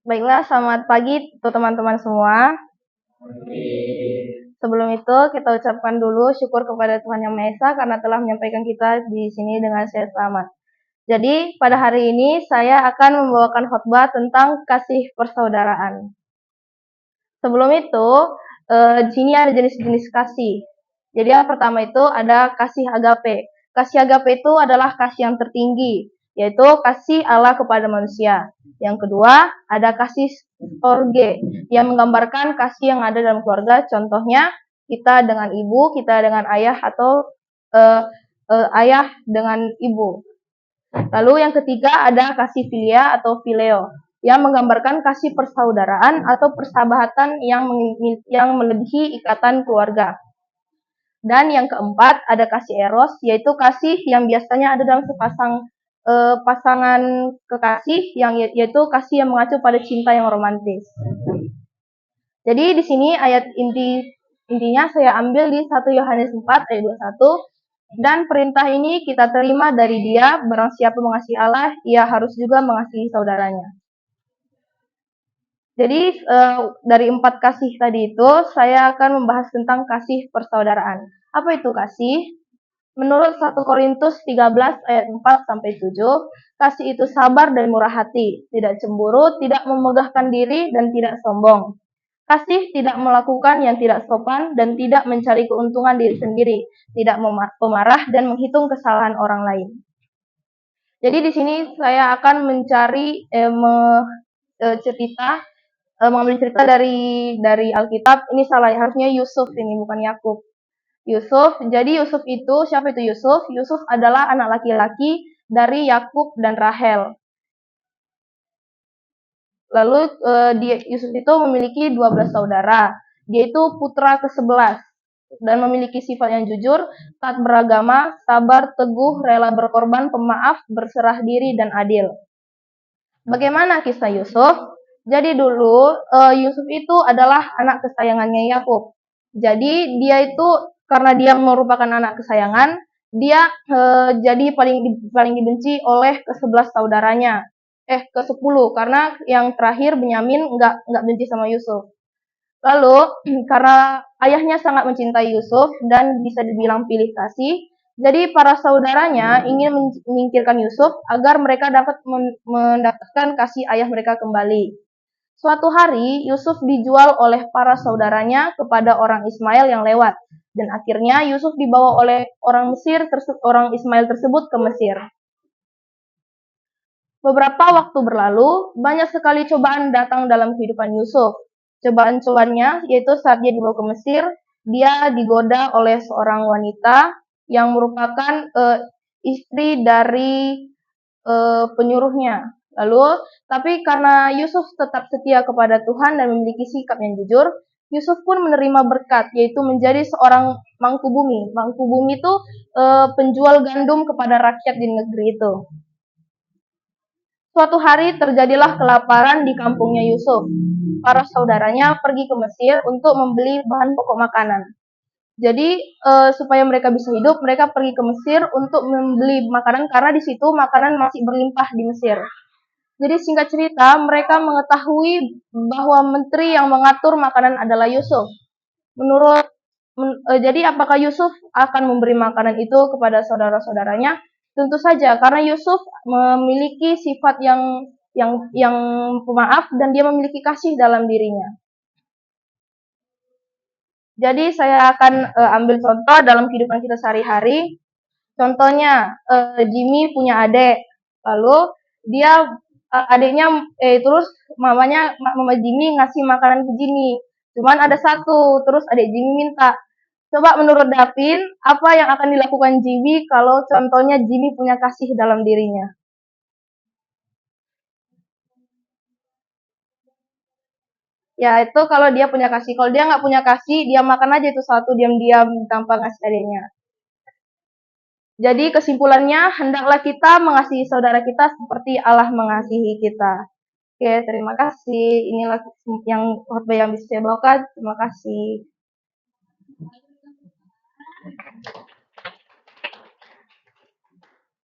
Baiklah, selamat pagi untuk teman-teman semua. Sebelum itu, kita ucapkan dulu syukur kepada Tuhan Yang Maha Esa karena telah menyampaikan kita di sini dengan sehat selamat. Jadi, pada hari ini saya akan membawakan khotbah tentang kasih persaudaraan. Sebelum itu, di sini ada jenis-jenis kasih. Jadi yang pertama itu ada kasih agape. Kasih agape itu adalah kasih yang tertinggi, yaitu kasih Allah kepada manusia. Yang kedua, ada kasih storge, yang menggambarkan kasih yang ada dalam keluarga. Contohnya, kita dengan ibu, kita dengan ayah, atau ayah dengan ibu. Lalu yang ketiga ada kasih filia atau fileo, yang menggambarkan kasih persaudaraan atau persahabatan yang melebihi ikatan keluarga. Dan yang keempat ada kasih eros, yaitu kasih yang biasanya ada dalam pasangan kekasih, yaitu kasih yang mengacu pada cinta yang romantis. Jadi di sini ayat intinya saya ambil di 1 Yohanes 4 ayat 21. Dan perintah ini kita terima dari Dia, barang siapa mengasihi Allah, ia harus juga mengasihi saudaranya. Jadi dari 4 kasih tadi itu, saya akan membahas tentang kasih persaudaraan. Apa itu kasih? Menurut 1 Korintus 13 ayat 4-7, kasih itu sabar dan murah hati, tidak cemburu, tidak memegahkan diri, dan tidak sombong. Kasih tidak melakukan yang tidak sopan dan tidak mencari keuntungan diri sendiri, tidak pemarah dan menghitung kesalahan orang lain. Jadi di sini saya akan mengambil cerita dari Alkitab. Ini salah, harusnya Yusuf ini bukan Yakub. Yusuf. Jadi Yusuf itu, siapa itu Yusuf? Yusuf adalah anak laki-laki dari Yakub dan Rahel. Lalu Yusuf itu memiliki 12 saudara. Dia itu putra ke-11 dan memiliki sifat yang jujur, taat beragama, sabar, teguh, rela berkorban, pemaaf, berserah diri, dan adil. Bagaimana kisah Yusuf? Jadi dulu Yusuf itu adalah anak kesayangannya Yakub. Jadi dia itu karena dia merupakan anak kesayangan, dia jadi paling dibenci oleh ke-11 saudaranya. Ke-10 karena yang terakhir Benyamin nggak benci sama Yusuf. Lalu karena ayahnya sangat mencintai Yusuf dan bisa dibilang pilih kasih, jadi para saudaranya ingin menyingkirkan Yusuf agar mereka dapat mendapatkan kasih ayah mereka kembali. Suatu hari Yusuf dijual oleh para saudaranya kepada orang Ismail yang lewat, dan akhirnya Yusuf dibawa oleh orang Ismail tersebut ke Mesir. Beberapa waktu berlalu, banyak sekali cobaan datang dalam kehidupan Yusuf. Cobaan-cobaannya yaitu saat dia dibawa ke Mesir, dia digoda oleh seorang wanita yang merupakan istri dari penyuruhnya. Tapi karena Yusuf tetap setia kepada Tuhan dan memiliki sikap yang jujur, Yusuf pun menerima berkat, yaitu menjadi seorang mangku bumi. Mangku bumi itu penjual gandum kepada rakyat di negeri itu. Suatu hari terjadilah kelaparan di kampungnya Yusuf. Para saudaranya pergi ke Mesir untuk membeli bahan pokok makanan. Jadi supaya mereka bisa hidup, mereka pergi ke Mesir untuk membeli makanan karena di situ makanan masih berlimpah di Mesir. Jadi singkat cerita, mereka mengetahui bahwa menteri yang mengatur makanan adalah Yusuf. Jadi apakah Yusuf akan memberi makanan itu kepada saudara-saudaranya? Tentu saja, karena Yusuf memiliki sifat yang pemaaf dan dia memiliki kasih dalam dirinya. Jadi saya akan ambil contoh dalam kehidupan kita sehari-hari. Contohnya, Jimmy punya adik, lalu terus mama Jimmy ngasih makanan ke Jimmy. Cuman ada satu, terus adik Jimmy minta. Coba menurut Davin, apa yang akan dilakukan Jimmy kalau contohnya Jimmy punya kasih dalam dirinya? Ya itu kalau dia punya kasih. Kalau dia nggak punya kasih, dia makan aja itu satu diam-diam tanpa ngasih adiknya. Jadi kesimpulannya, hendaklah kita mengasihi saudara kita seperti Allah mengasihi kita. Oke, terima kasih. Inilah yang khotbah yang bisa saya bawakan. Terima kasih.